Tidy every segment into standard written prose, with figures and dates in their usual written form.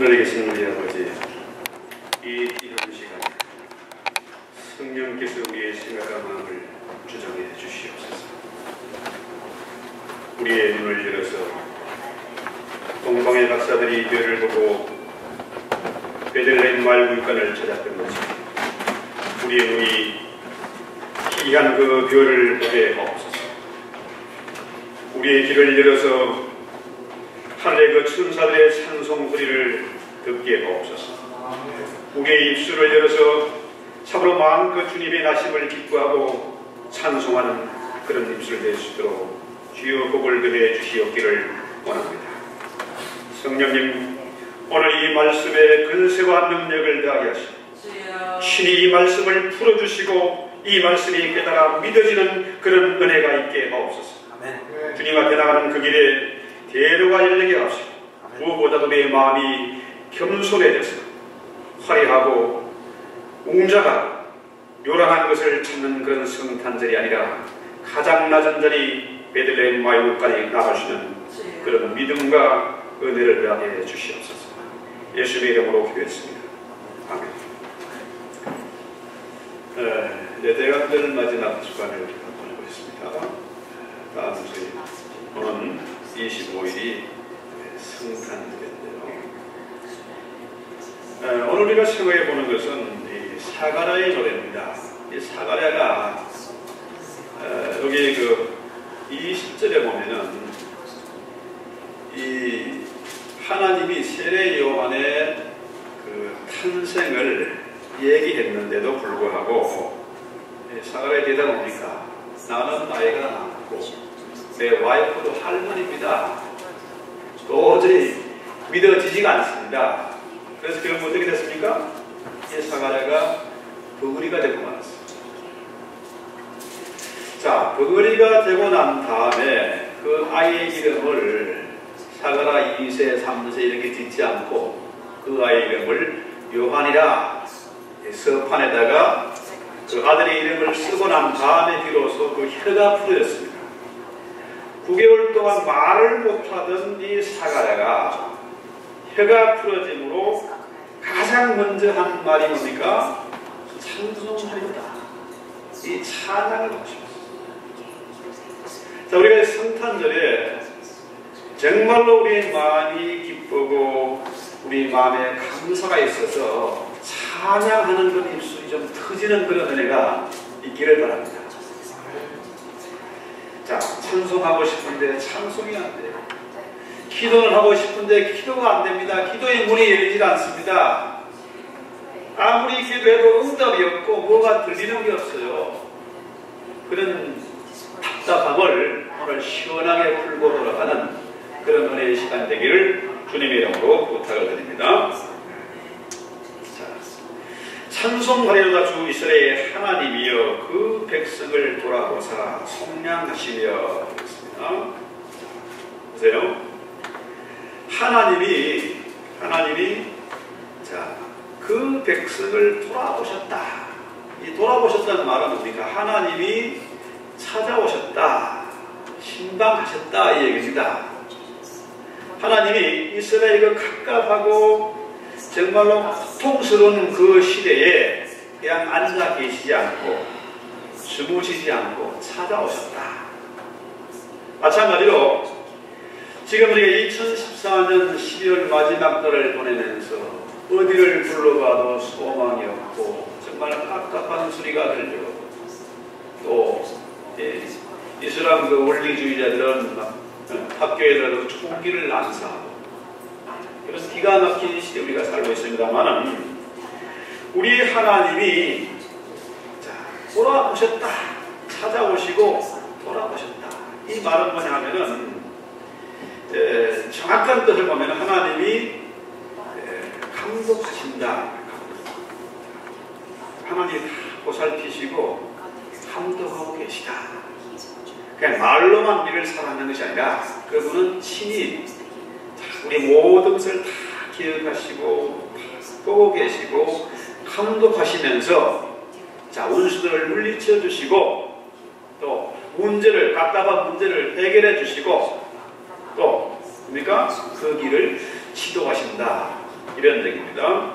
하늘에 계신 우리 아버지, 이 이런 시간 성령께서 우리의 생각과 마음을 주장해 주시옵소서. 우리의 눈을 열어서 동방의 박사들이 별을 보고 베들레헴 말굴간을 찾았던 것처럼 우리의 눈이 희귀한 그 별을 보게 하옵소서. 우리의 귀를 열어서 하늘의 그 천사들의 찬송 소리를 듣게 하옵소서. 우리의 입술을 열어서 참으로 마음껏 주님의 나심을 기뻐하고 찬송하는 그런 입술 될 수 있도록 주여 복을 더해 주시옵기를 원합니다. 성령님, 오늘 이 말씀에 근세와 능력을 더하게 하시고 신이 이 말씀을 풀어주시고 이 말씀이 깨달아 믿어지는 그런 은혜가 있게 하옵소서. 아멘. 주님 앞에 나가는 그 길에 대로가 열리게 하시고 무엇보다도 내 마음이 겸손해져서 화려하고 웅장하고 요란한 것을 찾는 그런 성탄절이 아니라 가장 낮은 자리 베들레헴 마을까지 나가시는 그런 믿음과 은혜를 더하게 주시옵소서. 예수님의 이름으로 기도했습니다. 아멘. 이제 대학들 마지막 주간을 보내고 있습니다. 다음 주에 오늘 25일이 성탄절인데요. 오늘 우리가 생각해 보는 것은 이 사가랴의 노래입니다. 이 사가랴가 여기 그 20절에 보면은 이 하나님이 세례 요한의 그 탄생을 얘기했는데도 불구하고 사가랴에 되다 보니까 나는 나이가 많고 내 와이프도 할머니입니다. 도저히 믿어지지가 않습니다. 그래서 결국 어떻게 됐습니까? 이 사가랴가 버거리가 되고 말았어요. 자, 버거리가 되고 난 다음에 그 아이의 이름을 사가랴 2세, 3세 이렇게 짓지 않고 그 아이의 이름을 요한이라 서판에다가 그 아들의 이름을 쓰고 난 다음에 비로소 그 혀가 풀어졌습니다. 9개월 동안 말을 못하던 이 사가랴가 혀가 풀어짐으로 가장 먼저 한 말이 뭡니까? 찬송하리로다. 이 찬양을 하십니다. 자, 우리가 성탄절에 정말로 우리의 마음이 기쁘고 우리 마음에 감사가 있어서 찬양하는 그 입술이 좀 터지는 그런 은혜가 있기를 바랍니다. 자, 찬송하고 싶은데 찬송이 안 돼요. 기도를 하고 싶은데 기도가 안 됩니다. 기도의 문이 열리질 않습니다. 아무리 기도해도 응답이 없고 뭐가 들리는 게 없어요. 그런 답답함을 오늘 시원하게 풀고 돌아가는 그런 은혜의 시간 되기를 주님의 이름으로 부탁을 드립니다. 찬송하리로다 주 이스라엘의 하나님이여 그 백성을 돌아보사 속량하시며 그랬습니다. 보세요. 하나님이 자, 그 백성을 돌아보셨다. 이 돌아보셨다는 말은 뭡니까? 하나님이 찾아오셨다. 신방하셨다 이 얘기입니다. 하나님이 이스라엘 그 갑갑하고 정말로 고통스러운 그 시대에 그냥 앉아 계시지 않고 주무시지 않고 찾아오셨다. 마찬가지로 지금 우리가 2014년 12월 마지막 달을 보내면서 어디를 불러가도 소망이 없고 정말 깝깝한 소리가 들리고 또 이슬람 그 원리주의자들은 학교에 들어가서 총기를 난사하고 그런 기가 막힌 시대에 우리가 살고 있습니다만은 우리 하나님이 돌아오셨다. 찾아오시고 돌아오셨다. 이 말은 뭐냐 하면은 정확한 뜻을 보면 하나님이 감독하신다. 하나님이 다 보살피시고 감독하고 계시다. 그냥 말로만 우리를 사랑하는 것이 아니라 그분은 친히 우리 모든 것을 다 기억하시고 보고 계시고 감독하시면서 자, 원수들을 물리쳐 주시고 또 문제를 답답한 문제를 해결해 주시고 또 뭡니까? 그 길을 지도하신다. 이런 얘기입니다.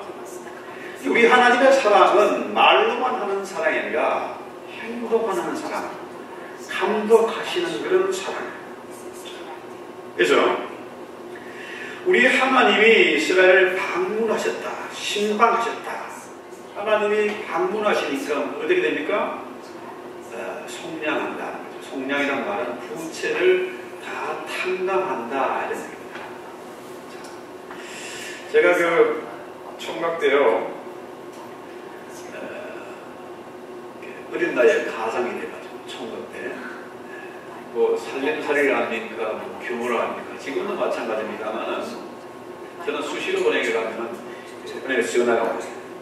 우리 하나님의 사랑은 말로만 하는 사랑이 아니라 행동하는 사랑, 감독하시는 그런 사랑. 그래서 우리 하나님이 이스라엘을 방문하셨다, 신방하셨다. 하나님이 방문하시니까 어떻게 됩니까? 속량한다는 거죠. 속량이란 말은 부채를 다 탕감한다 이런 얘기입니다. 제가 그 총각 때요, 어린 나이에 가장이 돼가지고 총각 때 뭐 살림살이를 합니까, 뭐 규모를 합니까? 지금도 마찬가지입니다만 저는 수시로 은행에 가면은 은행에서 전화가 오고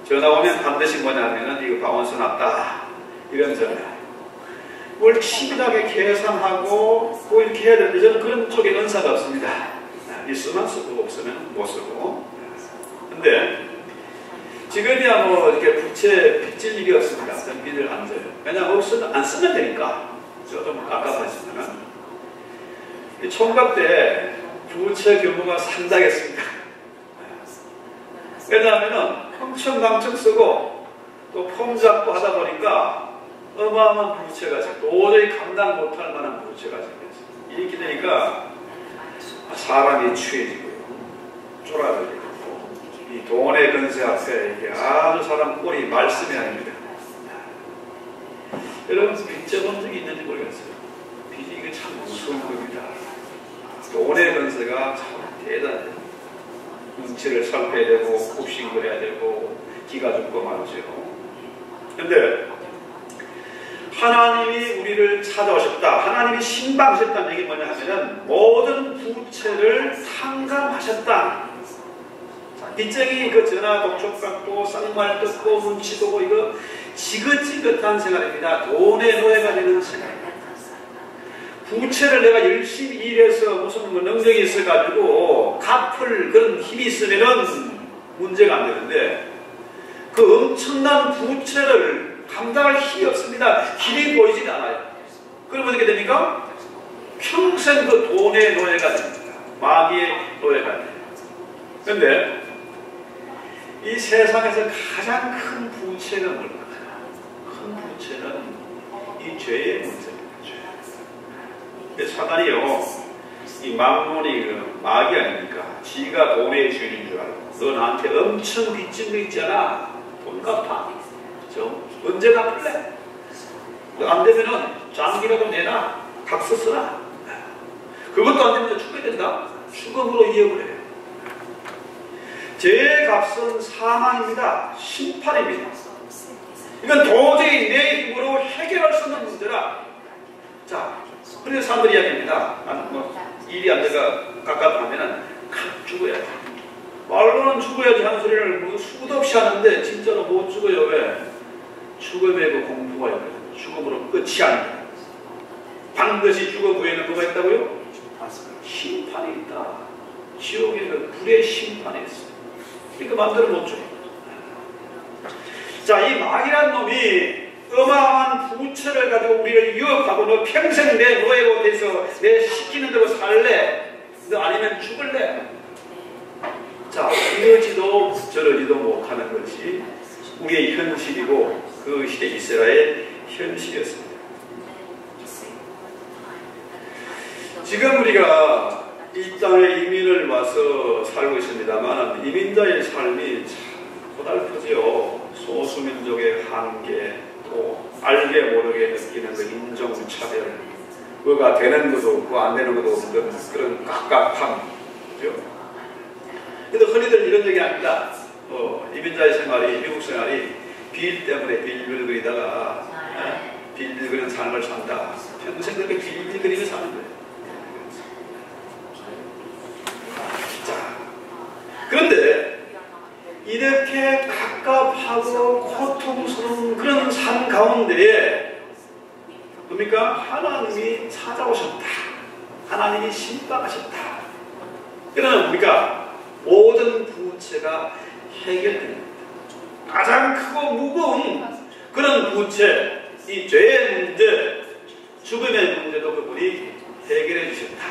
전화 오면 반드시 뭐냐면은 이거 바운스 났다 이런 전화. 뭘 치밀하게 계산하고 뭐 이렇게 해야 되는데 저는 그런 쪽에 은사가 없습니다. 있으면 쓰고 없으면 못 쓰고. 근데 지금이야 뭐 이렇게 부채 빚질 일이 없습니다. 빚을 안 져요. 왜냐하면 없으면 안 쓰면 되니까. 좀 깝깝하지만은 총각 때 부채 규모가 상당했습니다. 왜냐하면은 흥청망청 쓰고 또 폼 잡고 하다 보니까 어마어마한 부채가 도저히 감당 못할 만한 부채가 생겼어요. 이렇게 되니까 사람이 취해지고요, 쫄아들고 이 돈의 근세 앞에 이게 아주 사람 꼴이 말씀이 아닙니다. 여러분 빚 져본 적이 있는지 모르겠어요. 빚이 이게 참 무서운 겁니다. 돈의 근세가 참 대단해요. 눈치를 살펴야 되고 굽신거려야 되고 기가 죽고 말이죠. 그런데 하나님이 우리를 찾아오셨다, 하나님이 신방하셨다는 얘기 뭐냐 하면은 모든 부채를 탕감하셨다. 빚쟁이 그 전화 독촉 받고 쌍말 뜯고 눈치 보고 이거 지긋지긋한 생활입니다. 돈의 노예가 되는 생활입니다. 부채를 내가 열심히 일해서 무슨 뭐 능력이 있어가지고 갚을 그런 힘이 있으면은 문제가 안 되는데 그 엄청난 부채를 감당할 힘이 없습니다. 길이 보이지 않아요. 그러면 어떻게 됩니까? 평생 그 돈의 노예가 됩니다. 마귀의 노예가 됩니다. 그런데 이 세상에서 가장 큰 부채가 뭘까? 큰 부채는 이 죄의 문제입니다. 죄. 사단이요, 이 만몬이 그 마귀 아닙니까? 지가 돈의 주인인 줄 알고 너 나한테 엄청 빚진 거 있잖아. 돈 갚아. 그죠? 언제 갚을래? 안 되면은 장기라도 내놔. 값을 써라. 그것도 안 되면 죽어야 된다. 죽음으로 이어을 해요. 죄의 값은 사망입니다. 심판입니다. 이건 도저히 내 힘으로 해결할 수 없는 문제라. 자, 그래서 사람들이 이야기합니다. 일이 안 돼가 깝깝하면은 죽어야지. 말로는 죽어야지 하는 소리를 뭐 수도 없이 하는데 진짜로 못 죽어요. 왜? 죽음의 그 공부가 있거든요. 죽음으로 끝이 아니다. 반드시 죽음 후에는 뭐가 있다고요? 심판이 있다. 지옥의 그 불의 심판이 있어요. 그러니까 마음대로 못 죽어. 자, 이 마귀란 놈이 어마어마한 부채를 가지고 우리를 유혹하고 너 평생 내 노예로 돼서 내 시키는 대로 살래? 너 아니면 죽을래? 자, 이러지도 저러지도 못하는 것이 우리의 현실이고 그 시대 이스라엘의 현실이었습니다. 지금 우리가 이 땅에 이민을 와서 살고 있습니다만 이민자의 삶이 참 고달프지요. 소수민족의 한계, 또 알게 모르게 느끼는 그 인종차별, 뭐가 되는 것도 없고 안 되는 것도 없는 그런 깝깝함, 그죠? 그래도 흔히들 이런 얘기 합니다. 이민자의 생활이, 미국 생활이 빌 때문에 빌빌거리다가 빌빌거리는 삶을 산다. 평생 그렇게 빌빌거리며 사는 거예요. 자, 그런데 이렇게 갑갑하고 고통스러운 그런 삶 가운데에 뭡니까? 하나님이 찾아오셨다. 하나님이 신방하셨다. 그러면 뭡니까? 모든 부채가 해결됩니다. 가장 크고 무거운 그런 부채, 이 죄의 문제, 죽음의 문제도 그분이 해결해 주셨다.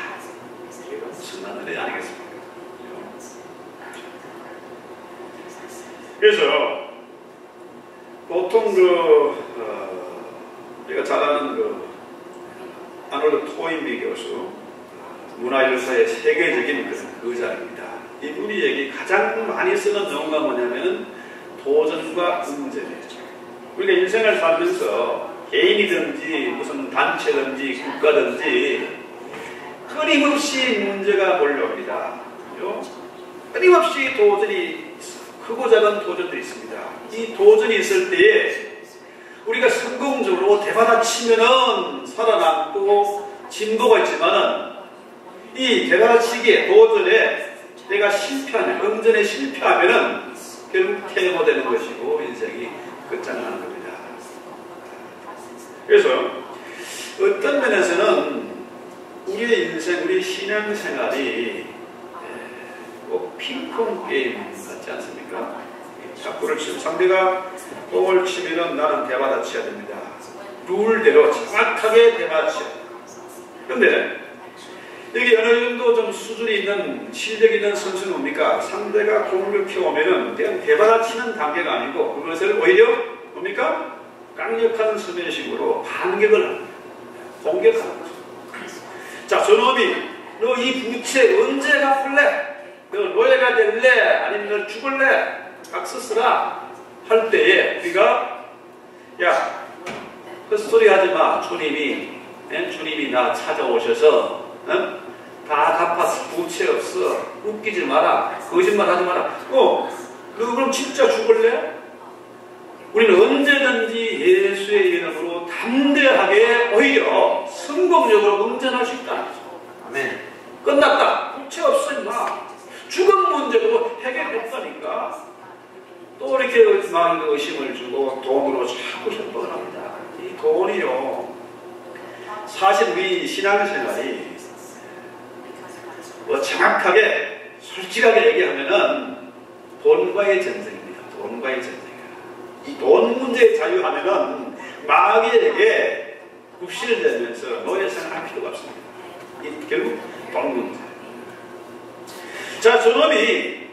이게 엄청난 은혜 아니겠습니까? 그래서 보통 우리가 잘 아는 아놀드 토인비 교수, 문화일사의 세계적인 그런 의장입니다. 이분이 얘기 가장 많이 쓰는 용어가 뭐냐면 도전과 응전이죠. 우리가 인생을 살면서 개인이든지 무슨 단체든지 국가든지 끊임없이 문제가 몰려옵니다. 끊임없이 도전이, 크고 작은 도전도 있습니다. 이 도전이 있을 때에 우리가 성공적으로 대받아치면은 살아남고 진보가 있지만은 이 대받아치기에 도전에 내가 실패하면, 응전에 실패하면은 결국 퇴보되는 것이고 인생이 끝장나는 겁니다. 그래서 어떤 면에서는 우리의 인생, 우리 신앙생활이 꼭 핑퐁 게임 같지 않습니까? 자꾸를 치면 상대가 공을 치면은 나는 대받아쳐야 됩니다. 룰대로 정확하게 대받아쳐야 됩니다. 그런데 여기 어느 정도 좀 수준이 있는, 실력 있는 선수는 뭡니까? 상대가 공격해 오면은 그냥 대받아치는 단계가 아니고 그것을 오히려 뭡니까? 강력한 서면식으로 반격을 합니다. 공격하는 거죠. 자, 저놈이 너 이 부채 언제 갚을래? 너 노예가 될래? 아니면 너 죽을래? 악수 쓰라 할 때에 우리가 야, 헛소리 하지 마. 주님이 나 찾아오셔서 다 갚았어. 부채 없어. 웃기지 마라. 거짓말 하지 마라. 너 그럼 진짜 죽을래? 우리는 언제든지 예수의 이름으로 담대하게 오히려 성공적으로 응전할 수 있다. 아멘. 끝났다. 부채 없어 임마. 죽음 문제도 해결했다니까. 또 이렇게 많은 의심을 주고 돈으로 자꾸 협박을 합니다. 이 돈이요. 사실 우리 신앙생활이 정확하게 솔직하게 얘기하면은 돈과의 전쟁입니다. 돈과의 전쟁이에요. 이 돈 문제에 자유하면은 마귀에게 굽실되면서 노예 생활할 필요가 없습니다. 이 결국 돈 문제. 자, 저놈이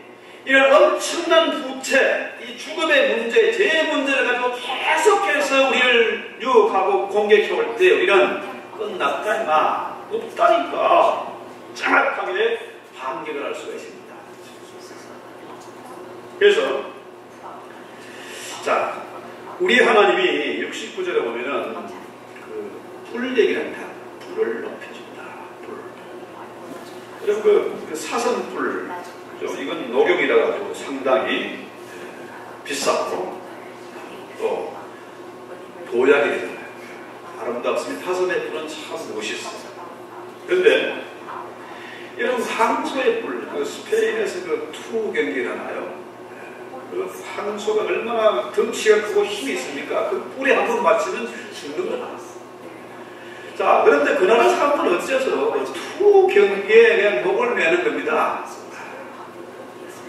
이런 엄청난 부채, 이 죽음의 문제, 죄의 문제를 가지고 계속해서 우리를 유혹하고 공격해 올 때 우리는 끝났다 임마, 없다니까 정확하게 반격을 할 수가 있습니다. 그래서 자, 우리 하나님이 69절에 보면은 불 얘기를 합니다. 불을 높여준다. 불. 그리고 그 사선불, 이건 녹용이라 가지고 상당히 비싸고 또 보약이 되잖아요. 아름답습니다. 사선의 불은 참 멋있어요. 그런데 이런 황소의 불, 스페인에서 투 경기라나요? 그 황소가 얼마나 덩치가 크고 힘이 있습니까? 그 뿔에 한 번 맞추면 죽는 거다. 자, 그런데 그 나라 사람들은 어째서 투 경기에 그냥 목을 매는 겁니다.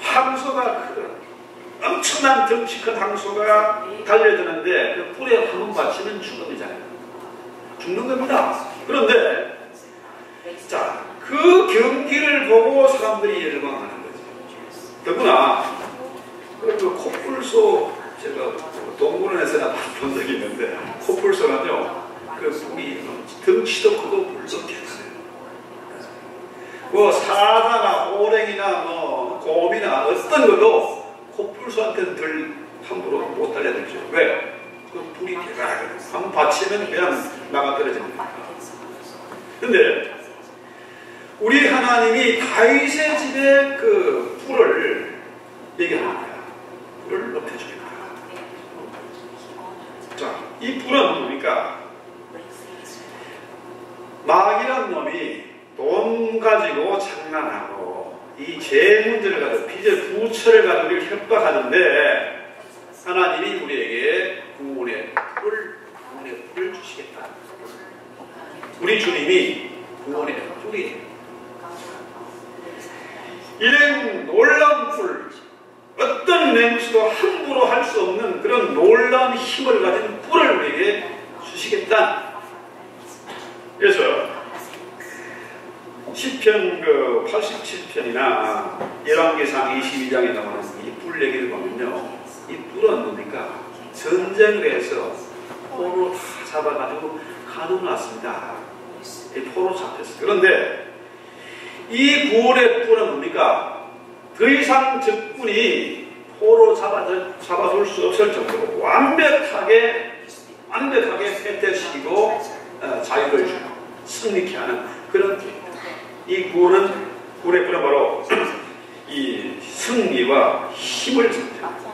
황소가 엄청난 덩치 큰 황소가 달려드는데 그 뿔에 한 번 맞추면 죽음이잖아요. 죽는 겁니다. 그런데 자, 그 경기를 보고 사람들이 열광하는 거죠. 더구나 그 코뿔소, 제가 동물원에서나 본 적이 있는데 코뿔소는요, 그 뿔이 덩치도 크고 물도 괜찮아요. 뭐 사자나 호랭이나 뭐 곰이나 어떤 것도 코뿔소한테는 덜 함부로 못 달려들죠. 왜? 그 뿔이 대단하거든요. 한 번 받치면 그냥 나가 떨어집니다. 근데 우리 하나님이 다윗의 집의 그 뿔을 얘기합니다. 뿔을 높여줍니다. 자, 이 뿔은 뭡니까? 마귀란 놈이 돈 가지고 장난하고 이 죄 문제를 가지고 빚의 부처를 가지고 우리를 협박하는데 하나님이 우리에게 구원의 뿔을 주시겠다. 우리 주님이 구원의 뿔이에요. 이런 놀라운 뿔, 어떤 맹수도 함부로 할 수 없는 그런 놀라운 힘을 가진 뿔을 우리에게 주시겠다. 그래서 시편 87편이나 열왕기상 22장에 나오는 이 뿔 얘기를 보면요, 이 뿔은 뭡니까? 전쟁을 해서 포로 다 잡아가지고 가둬놨습니다. 이 포로 잡혔어요. 그런데 이 구원의 뿔은 뭡니까? 더 이상 적군이 포로 잡아둘 수 없을 정도로 완벽하게 폐퇴시키고 자유를 주고 승리케 하는 그런 길입니다. 이 구원의 뿔은 바로 이 승리와 힘을 상징합니다.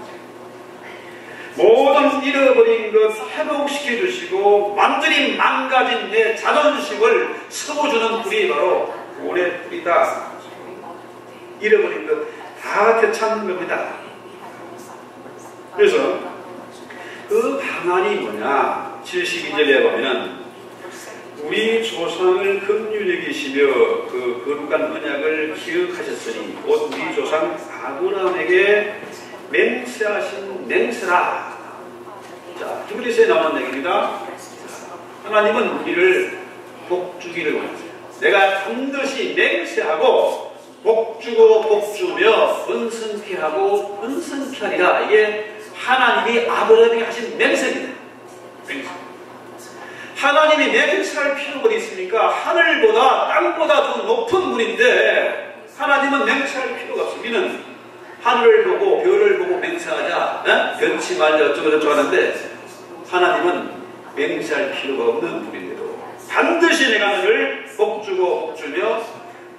모든 잃어버린 것 회복시켜 주시고 완전히 망가진 내 자존심을 세워주는 뿔이 바로 구원의 뿔이다. 잃어버린 것 다 되찾는 겁니다. 그래서 그 방안이 뭐냐? 72절에 보면 우리 조상을 긍휼히 여기시며 그 거룩한 언약을 기억하셨으니 곧 우리 조상 아브라함에게 맹세하신 맹세라. 자, 히브리서에 나오는 얘기입니다. 하나님은 우리를 복주기를 원하세요. 내가 반드시 맹세하고 복주고 복주며 번성케 하고 번성케 하리라. 이게 하나님이 아브라함에게 하신 맹세입니다. 맹세. 하나님이 맹세할 필요가 어디 있습니까? 하늘보다 땅보다 더 높은 분인데 하나님은 맹세할 필요가 없어요. 우리는 하늘을 보고 별을 보고 맹세하자, 변치 말자 어쩌고저쩌고 하는데 하나님은 맹세할 필요가 없는 분인데도 반드시 내가 너를 복주고 복주며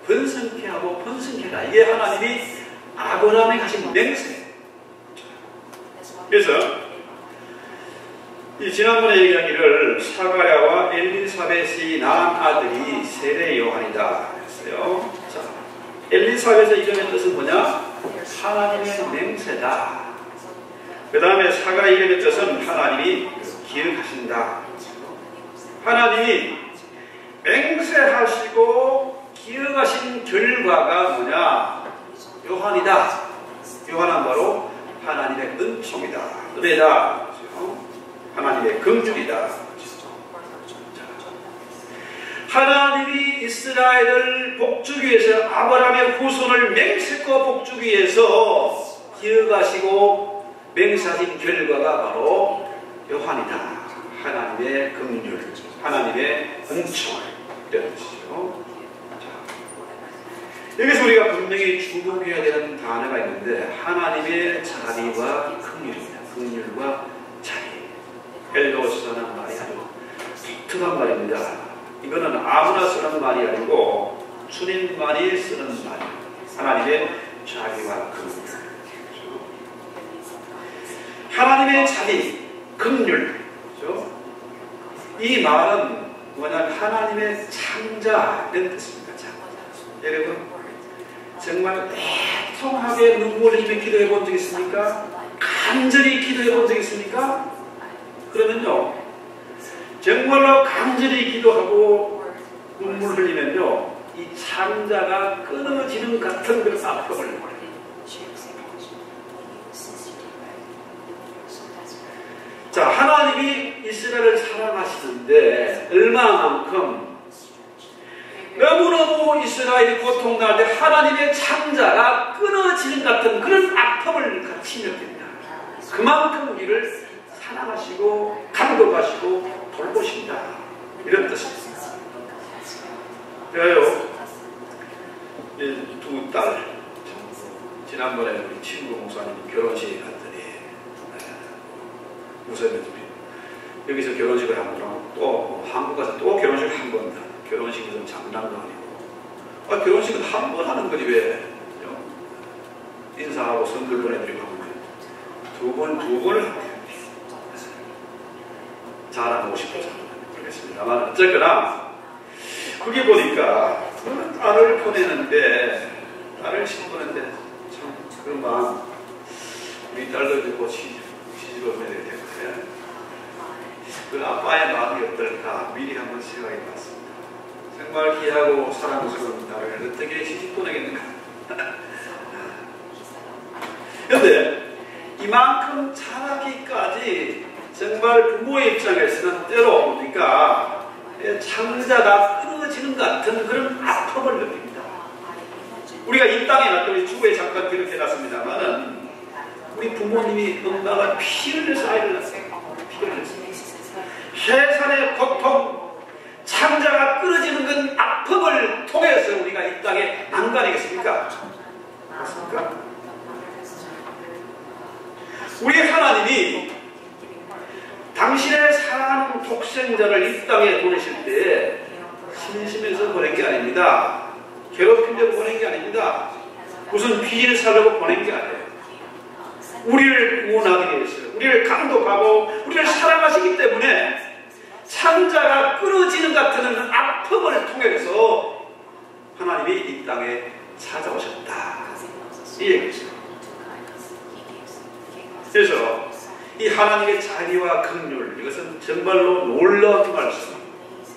번성케 하고 번성케 하라. 이게 하나님이 아브라함에게 하신 맹세. 그래서 이 지난번에 얘기하기를 사가랴와 엘리사벳이 낳은 아들이 세례 요한이다 했어요. 자, 엘리사벳의 이름의 뜻은 뭐냐? 하나님의 맹세다. 그 다음에 사가 이름의 뜻은 하나님이 기억하신다. 하나님이 맹세하시고 기억하신 결과가 뭐냐? 요한이다. 요한은 바로 하나님의 은총이다. 은혜다. 하나님의 긍휼이다. 하나님이 이스라엘을 복주기 위해서 아브라함의 후손을 맹세코 복주기 위해서 기억하시고 맹세하신 결과가 바로 요한이다. 하나님의 긍휼, 하나님의 은총 이런 뜻이죠. 여기서 우리가 분명히 주목해야 되는 단어가 있는데 하나님의 자비와 긍휼입니다. 긍휼과 자비. 헬로스라는 말이 아주 독특한 말입니다. 이거는 아무나 쓰는 말이 아니고 주님만이 쓰는 말입니다. 하나님의 자비와 긍휼. 하나님의 자비, 긍휼. 이 말은 뭐냐면 하나님의 창자 이런 뜻입니다. 여러분 정말 애통하게 눈물 흘리며 기도해 본 적 있습니까? 간절히 기도해 본 적 있습니까? 그러면요 정말로 간절히 기도하고 눈물 흘리면요 이 창자가 끊어지는 같은 그런 아픔을 자, 하나님이 이스라엘을 사랑하시는데 얼마만큼 너무너무 이스라엘이 고통날 때 하나님의 창자가 끊어지는 같은 그런 아픔을 같이 느낍니다. 그만큼 우리를 사랑하시고 감독하시고 돌보신다. 이런 뜻입니다. 그래요. 두 딸 지난번에 우리 친구 목사님 결혼식에 갔더니 우선 여기서 결혼식을 한 번 하고 또 한국 가서 또 결혼식을 한 번 더. 결혼식은 장난도 아니고 결혼식은 한 번 하는 거지 왜 인사하고 선물 보내드리고 하면 두 번을 하게 자랑하고 싶어서 그렇겠습니다만 어쨌거나 그게 보니까 딸을 보내는데 딸을 신보는데 참 그런 마음 우리 딸도 이제 곧 시집을 보내야 될 텐데 그 아빠의 마음이 어떨까 미리 한번 생각해 봤습니다. 정말 귀하고 사랑스러운 딸을 어떻게 시집 보내겠는가. 그런데 이만큼 자라기까지 정말 부모의 입장에서는 때로 보니까 창자가 끊어지는 것 같은 그런 아픔을 느낍니다. 우리가 이 땅에 났더니 주부에 잠깐 기록해 놨습니다만은 우리 부모님이 엄마가 피를 내서 아이를 낳았어요. 피를 내서. 해산의 고통, 창자가 끊어지는 건 아픔을 통해서 우리가 이 땅에 난간이겠습니까? 맞습니까? 우리 하나님이 당신의 사랑하는 독생자를 이 땅에 보내실 때 심심해서 보낸 게 아닙니다. 괴롭히려고 보낸 게 아닙니다. 무슨 비일 살려고 보낸 게 아니에요. 우리를 구원하기 위해서, 우리를 감독하고 우리를 사랑하시기 때문에 창자가 끊어지는 같은 아픔을 통해서 하나님이 이 땅에 찾아오셨다. 이 얘기죠. 그래서 이 하나님의 자비와 긍휼, 이것은 정말로 놀라운 말씀,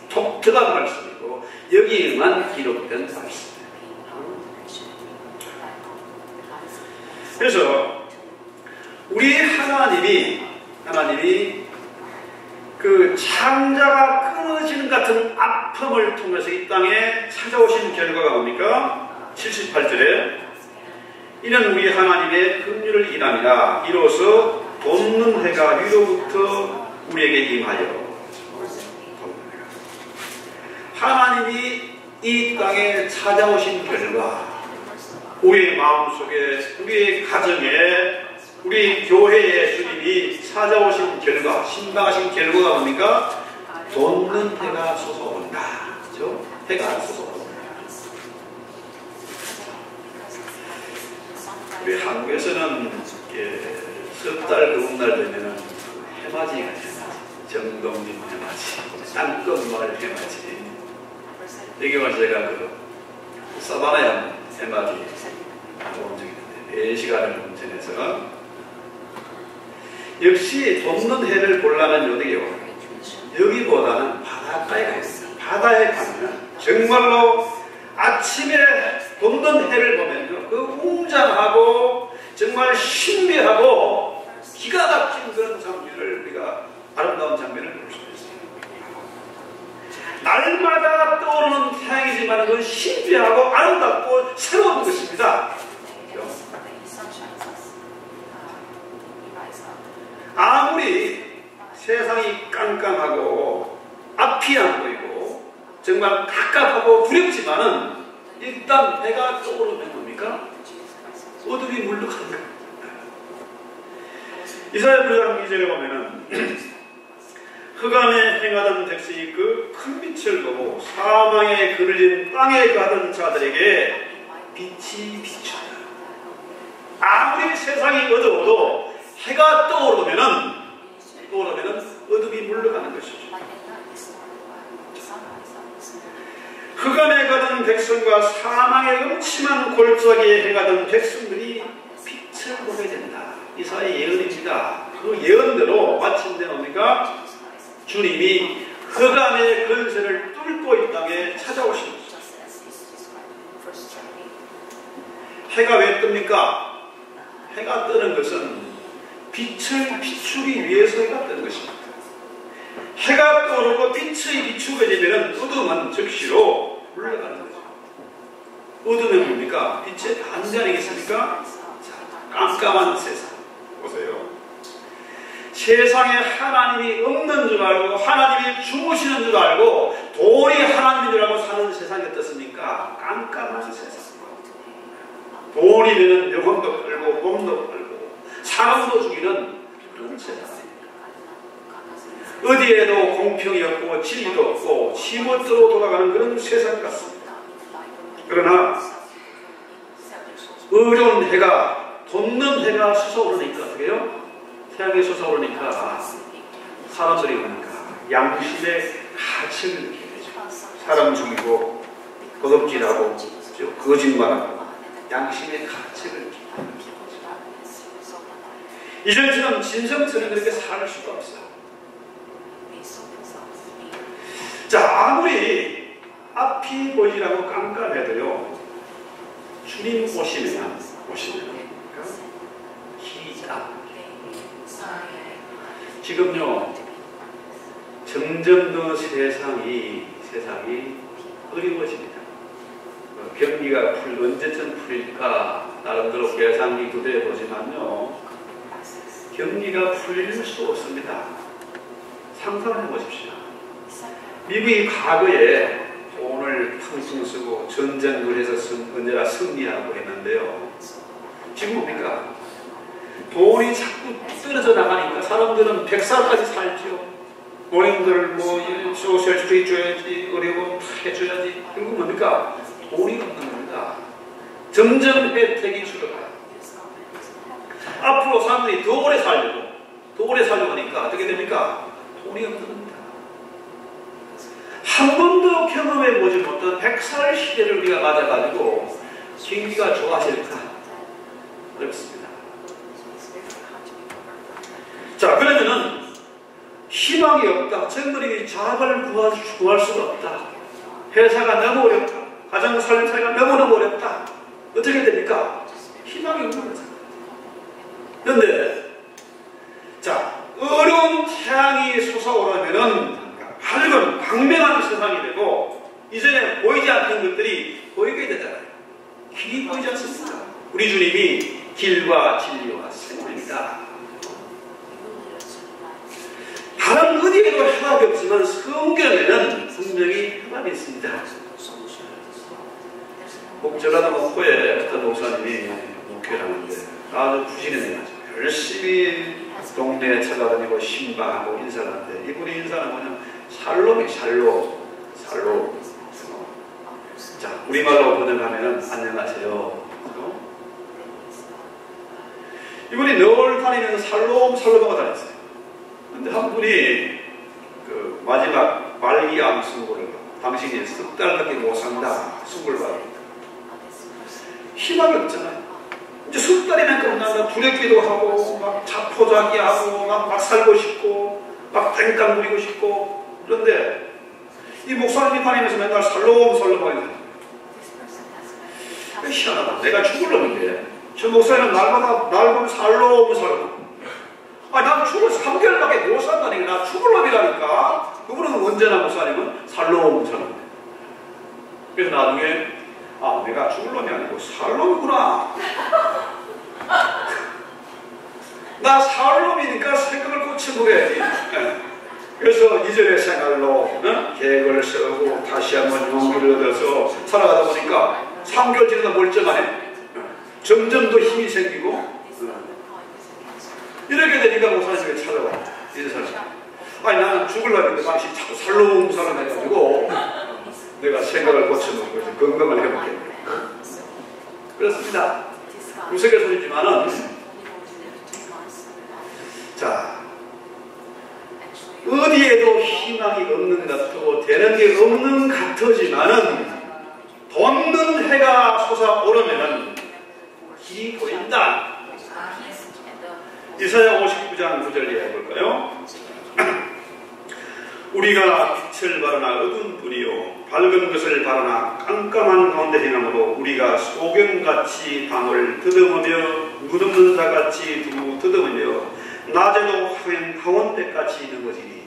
독특한 말씀이고 여기에만 기록된 말씀입니다. 그래서 우리 하나님이 그 창자가 끊어지는 같은 아픔을 통해서 이 땅에 찾아오신 결과가 뭡니까? 78절에 이는 우리 하나님의 긍휼을 인함이라 이로써 돕는 해가 위로부터 우리에게 임하여. 하나님이 이 땅에 찾아오신 결과 우리의 마음속에, 우리의 가정에, 우리 교회의 주님이 찾아오신 결과, 신방하신 결과가 뭡니까? 돕는 해가 솟아온다. 그렇죠? 해가 솟아온다. 우리 한국에서는 석 달 더운 날 되면 해맞이가 해맞이, 정동진 해맞이, 땅끝마을 해맞이. 여기 와서 제가 그 사바나야 해맞이 본 적이 있는데 4시간을 운전해서 역시 돕는 해를 보려면 어디요? 여기보다는 바닷가에 가 있어요. 바다에 가면 정말로 아침에 돕는 해를 보면요, 그 웅장하고 정말 신비하고 기가 막힌 그런 장면을 우리가 아름다운 장면을 볼 수 있어요. 날마다 떠오르는 태양이지만 그건 신비하고 아름답고 새로운 것입니다. 아무리 세상이 깜깜하고 앞이 안 보이고 정말 갑갑하고 두렵지만은 일단 해가 떠오르면 뭡니까? 어둠이 물러가는 거예요. 이사야 9장 2절에 보면은 흑암에 행하던 백성이 그 큰 빛을 보고 사망에 그늘진 땅에 가던 자들에게 빛이 비추다. 아무리 세상이 어두워도 해가 떠오르면은 어둠이 물러가는 것이죠. 흑암에 가던 백성과 사망의 음침한 골짜기에 행하던 백성들이 빛을 보게 된다. 이사야의 예언입니다. 그 예언대로 마침내 뭡니까? 주님이 흑암의 근세를 뚫고 이 땅에 찾아오신 것입니다. 해가 왜 뜹니까? 해가 뜨는 것은 빛을 비추기 위해서 해가 뜨는 것입니다. 해가 떠오르고 빛이 비추게 되면 어둠은 즉시로 물러가는 거죠. 어둠은 뭡니까? 빛의 반대 아니겠습니까? 깜깜한 세상. 보세요. 세상에 하나님이 없는 줄 알고 하나님이 주무시는 줄 알고 돈이 하나님인 줄 알고 사는 세상이 어떻습니까? 깜깜한 세상. 돈이 되는 영혼도 팔고 몸도 팔고 사람도 죽이는 그런 세상입니다. 어디에도 공평이 없고 진리도 없고 지멋대로 돌아가는 그런 세상 같습니다. 그러나 의로운 해가 돕는 해가 솟아오르니까 어떻게 해요? 태양이 솟아오르니까 사람들이 보니까 양심의 가책을 느끼게 되죠. 사람 죽이고 거듭질하고 거짓말하고 양심의 가책을 느끼게 되죠. 이전처럼 진성처럼 그렇게 살 수가 없어요. 자, 아무리 앞이 보이라고 깜깜해도요, 주님 오시면 기다. 지금요, 점점 더 세상이 어려워집니다. 경기가 언제쯤 풀릴까 나름대로 계산기 두드려 보지만요, 경기가 풀릴 수 없습니다. 상상을 해보십시오. 미국이 과거에 돈을 펑펑 쓰고 전쟁을 해서 언제나 승리하고 했는데요. 지금 뭡니까? 돈이 자꾸 떨어져 나가니까 사람들은 100살까지 살죠. 노인들 뭐 소셜 주의 줘야지, 어려운 다 해줘야지. 결국 뭡니까? 돈이 없는 겁니다. 점점 혜택이 줄어가요. 앞으로 사람들이 더 오래 살려고 하니까 어떻게 됩니까? 돈이 없는 겁니다. 한 번도 경험해보지 못한 100살 시대를 우리가 맞아가지고 경기가 좋아질까? 어렵습니다. 자, 그러면은 희망이 없다. 정부이 자금을 구할 수가 없다. 회사가 너무 어렵다. 가정 살림살이가 너무너무 어렵다. 어떻게 됩니까? 희망이 없는 거죠. 그런데 자, 어려운 태양이 솟아오르면은 밝은 광명한 세상이 되고 이전에 보이지 않던 것들이 보이게 되잖아요. 길이 보이지 않습니까? 우리 주님이 길과 진리와 생명입니다. 다른 어디에도 해답이 없지만 성경에는 분명히 해답이 있습니다. 전라도 목포에 어떤 목사님이 목회를 하는데 아주 부지런해가지고 열심히 동네에 찾아다니고 신방하고 인사를 하는데 이분이 인사는 뭐냐? 샬롬. 자, 우리말로 번역하면 안녕하세요. 이분이 늘 다니는 살롬하고 다녔어요. 근데 한 분이 그 마지막 말기암 선고를 당신이 석 달밖에 못 산다 선고를 받으니까 희망이 없잖아요. 이제 석 달이면 끝나서 두렵기도 하고 막 자포자기하고 막 살고 싶고 막 땡깡 부리고 싶고. 그런데 이 목사님이 다니면서 맨날 살롬 하는 희한하다. 내가 죽을 놈인데 저 목사님은 날마다 날 보면 살롬. 아니 난 죽을 3개월밖에 못 산다니까. 나 죽을 놈이라니까. 그분은 언제나 목사님은 살롬. 그래서 나중에 아 내가 죽을 놈이 아니고 살롬이구나. 나 살롬이니까 생각을 고쳐보야지. 그래서 이전의 생활로 계획을 세우고 다시 한번 용기를 얻어서 살아가다 보니까 3개월 지나다 멀쩡하네. 점점 더 힘이 생기고 이렇게 되니까 목사님이 찾아와. 인사를. 아니 나는 죽으려는데 당신 자꾸 살롬 해가지고 내가 생각을 고쳐놓고 건강을 해볼게. 그렇습니다. 우스갯소리지만은 자 어디에도 희망이 없는 것 같고 되는 게 없는 것 같지만은 돋는 해가 솟아오르면은 길이 보인다. 이사야 59장 9절 이해해 볼까요? 우리가 빛을 바라나 어두운 분이요 밝은 것을 바라나 깜깜한 가운데 행함으로 우리가 소경같이 밤을 더듬으며 무덤는 자같이 더듬으며 낮에도 가운데같이 있는 것이니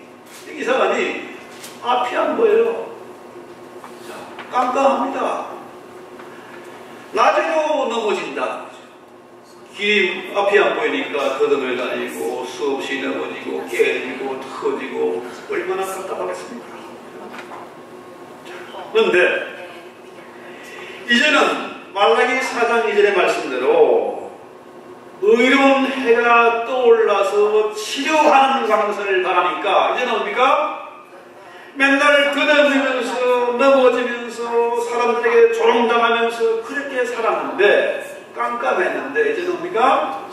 이 사람이 앞이 안 보여요. 깜깜합니다. 낮에도 넘어진다. 길이 앞이 안 보이니까 더듬을 다니고 수없이 넘어지고 깨지고 터지고 얼마나 답답하겠습니까? 그런데 이제는 말라기 4장 2절의 말씀대로 의로운 해가 떠올라서 치료하는 가능성을 바라니까 이제는 뭡니까? 맨날 더듬으면서 넘어지면서 사람들에게 조롱당하면서 그렇게 살았는데 깜깜했는데 이제 뭡니까?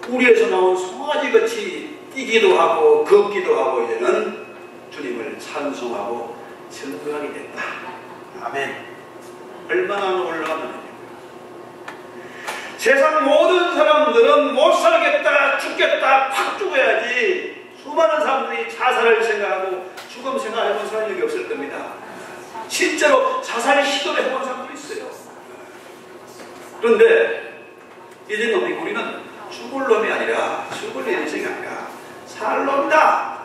우리에서 나온 송아지같이 뛰기도 하고 걷기도 하고 이제는 주님을 찬송하고 증거하게 됐다. 아멘. 얼마나 놀라운 은혜입니까? 세상 모든 사람들은 못 살겠다, 죽겠다, 팍 죽어야지. 수많은 사람들이 자살을 생각하고 죽음 생각해본 사람이 여기 없을 겁니다. 실제로 자살 시도를 해본 사람도 있어요. 그런데 이제 우리는 죽을 놈이 아니라 죽을 인생이 아니라 살 놈이다.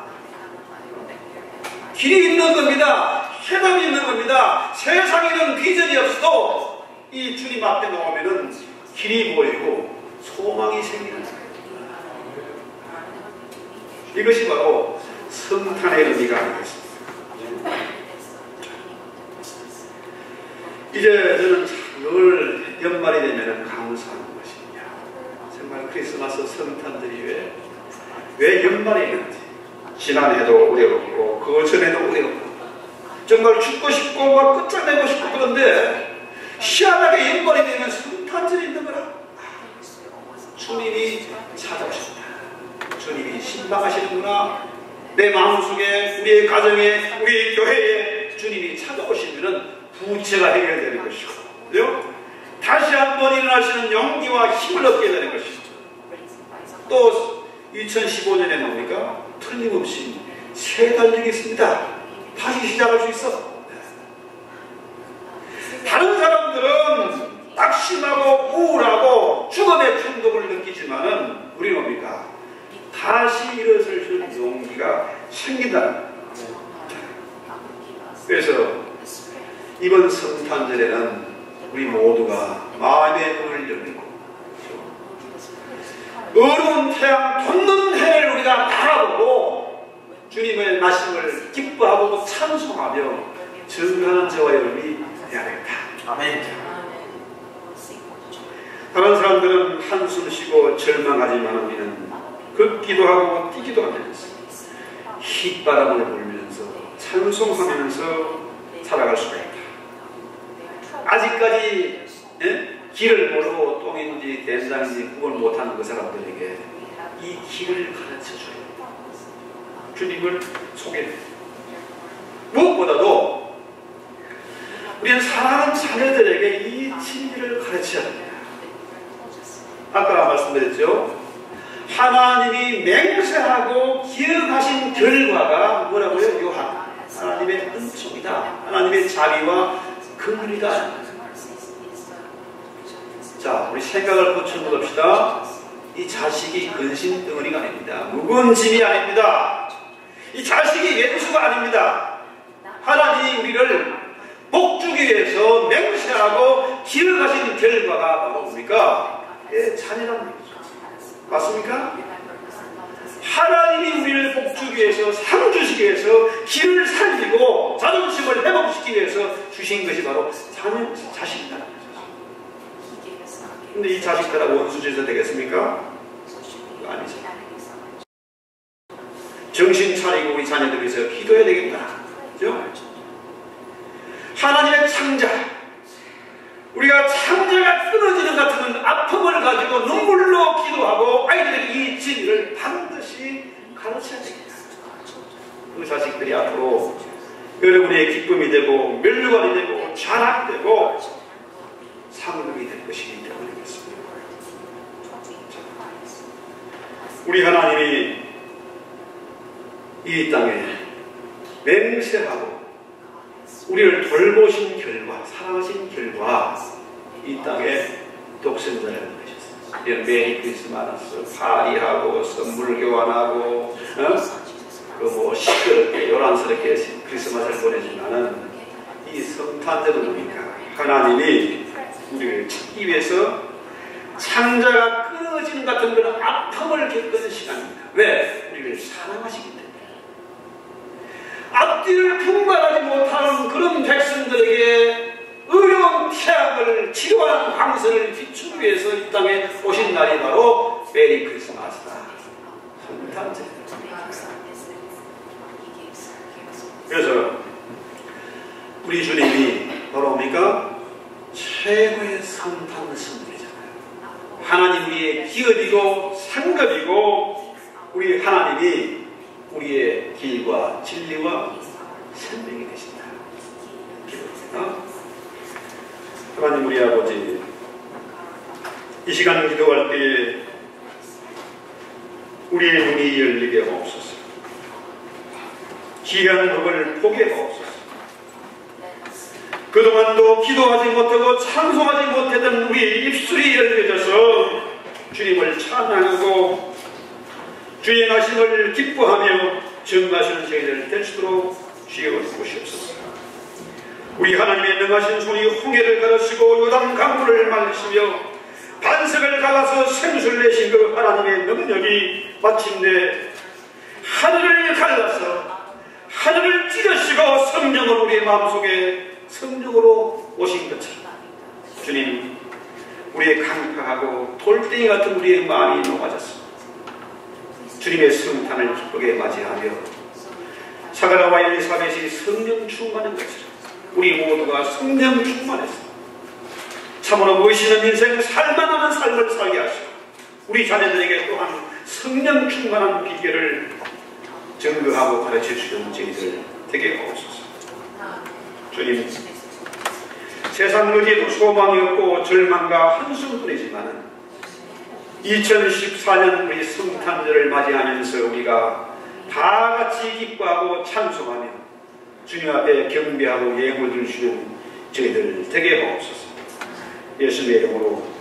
길이 있는 겁니다. 해답이 있는 겁니다. 세상에는 비전이 없어도 이 주님 앞에 나오면은 길이 보이고 소망이 생기는 거예요. 이것이 바로 성탄의 의미가 아니겠습니까? 이제 저는 늘 연말이 되면 감사하는 것입니다. 정말 크리스마스 성탄들이 왜 연말에 있는지 지난해도 어려웠고 그 전에도 어려웠고 정말 죽고 싶고 막 끝장내고 싶고 그런데 희한하게 연말이 되면 성탄절이 있는 거라. 주님이 찾아오신다. 주님이 신방하시는구나. 내 마음속에 우리의 가정에 우리의 교회에 주님이 찾아오시면 부채가 해결되는 것이고 다시 한번 일어나시는 용기와 힘을 얻게 되는 것이죠. 또 2015년에 뭡니까? 틀림없이 새 달력이 있습니다. 다시 시작할 수 있어. 다른 사람들은 낙심하고 우울하고 죽음의 충동을 느끼지만은 우리는 뭡니까? 다시 일어설 수 있는 용기가 생긴다. 그래서 이번 성탄절에는 우리 모두가 마음의 문을 열고 어두운 태양 돋는 해를 우리가 바라보고 주님의 말씀을 기뻐하고 찬송하며 증거하는 저와 여러분이 되어야 되겠다. 아멘. 다른 사람들은 한숨 쉬고 절망하지만 우리는 걷기도 하고 뛰기도 하면서 휘바람을 불면서 찬송하면서 살아갈 수가 있다. 아직까지 길을 모르고 똥인지 된장인지 구분 못하는 그 사람들에게 이 길을 가르쳐줘요. 주님을 소개해요. 무엇보다도 우리는 사랑하는 자녀들에게 이 진리를 가르쳐야 합니다. 아까 말씀드렸죠. 하나님이 맹세하고 기억하신 결과가 뭐라고요? 요한. 하나님의 은총이다. 하나님의 자비와 긍휼이다. 자, 우리 생각을 고쳐봅시다. 이 자식이 근심 덩어리가 아닙니다. 무거운 짐이 아닙니다. 이 자식이 왼수가 아닙니다. 하나님이 우리를 복주기 위해서 맹세하고 기억하신 결과가 바로 뭡니까? 자녀란 말이죠. 맞습니까? 하나님이 우리를 복주기 위해서, 상 주시기 위해서, 길을 살리고 자존심을 회복시키기 위해서 주신 것이 바로 자식이다. 근데 이 자식들하고 원수지에서 되겠습니까? 아니죠. 정신 차리고 우리 자녀들 위해서 기도해야 되겠다. 그죠? 하나님의 창자, 우리가 창자가 끊어지는 같은 아픔을 가지고 눈물로 기도하고 아이들에게 이 진리를 반드시 가르쳐야 됩니다. 그 자식들이 앞으로 여러분의 기쁨이 되고 멸류관이 되고 자랑되고 상급이 될 것이기 때문에 그렇습니다. 우리 하나님이 이 땅에 맹세하고 우리를 돌보신 결과, 사랑하신 결과 이 땅에 독생자를 보내셨어요. 메리 크리스마스 파리하고 선물 교환하고 시끄럽게 요란스럽게 크리스마스를 보내지만은 이 성탄절은 뭡니까? 하나님이 우리를 찾기 위해서 창자가 끊어지는 같은 그런 아픔을 겪는 시간입니다. 왜? 우리를 사랑하시기 때문에. 앞뒤를 분간하지 못하는 그런 백성들에게 어려운 태양을 치료하는 광선을 비추기 위해서 이 땅에 오신 날이 바로 메리 크리스마스다. 성탄절입니다. 그래서 우리 주님이 바로 뭡니까? 최고의 성탄 선물이잖아요. 하나님 우리의 기업이고 상급이고 우리 하나님이 우리의 길과 진리와 생명이 되신다. 하나님 우리 아버지, 이 시간 기도할 때에 우리의 눈이 열리게 하옵소서. 귀한 법을 포기해 하옵소서. 그동안도 기도하지 못하고 찬송하지 못했던 우리 입술이 열려져서 주님을 찬양하고 주의 나심을 기뻐하며 증거하시는 저희들 될 수 있도록 주여 주시옵소서. 우리 하나님의 능하신 손이 홍해를 가르시고 요단 강물을 말리시며 반석을 갈라서 생수를 내신 그 하나님의 능력이 마침내 하늘을 갈라서 하늘을 찢으시고 성령을 우리의 마음속에 성령으로 오신 것처럼 주님, 우리의 강팍하고 돌덩이 같은 우리의 마음이 녹아졌습니다. 주님의 성탄을 기쁘게 맞이하며 사가랴와 엘리사벳이 성령 충만한 것처럼 우리 모두가 성령 충만해서 참으로 멋있는 인생 살만한 삶을 살게 하시고 우리 자녀들에게 또한 성령 충만한 비결을 증거하고 가르쳐 주시는 저희들 되게 없소서. 주님, 세상 어디에도 소망이 없고 절망과 한숨뿐이지만 2014년 우리 성탄절을 맞이하면서 우리가 다 같이 기뻐하고 찬송하며 주님 앞에 경배하고 예물을 주는 저희들 되게 없소서. 예수님의 이름으로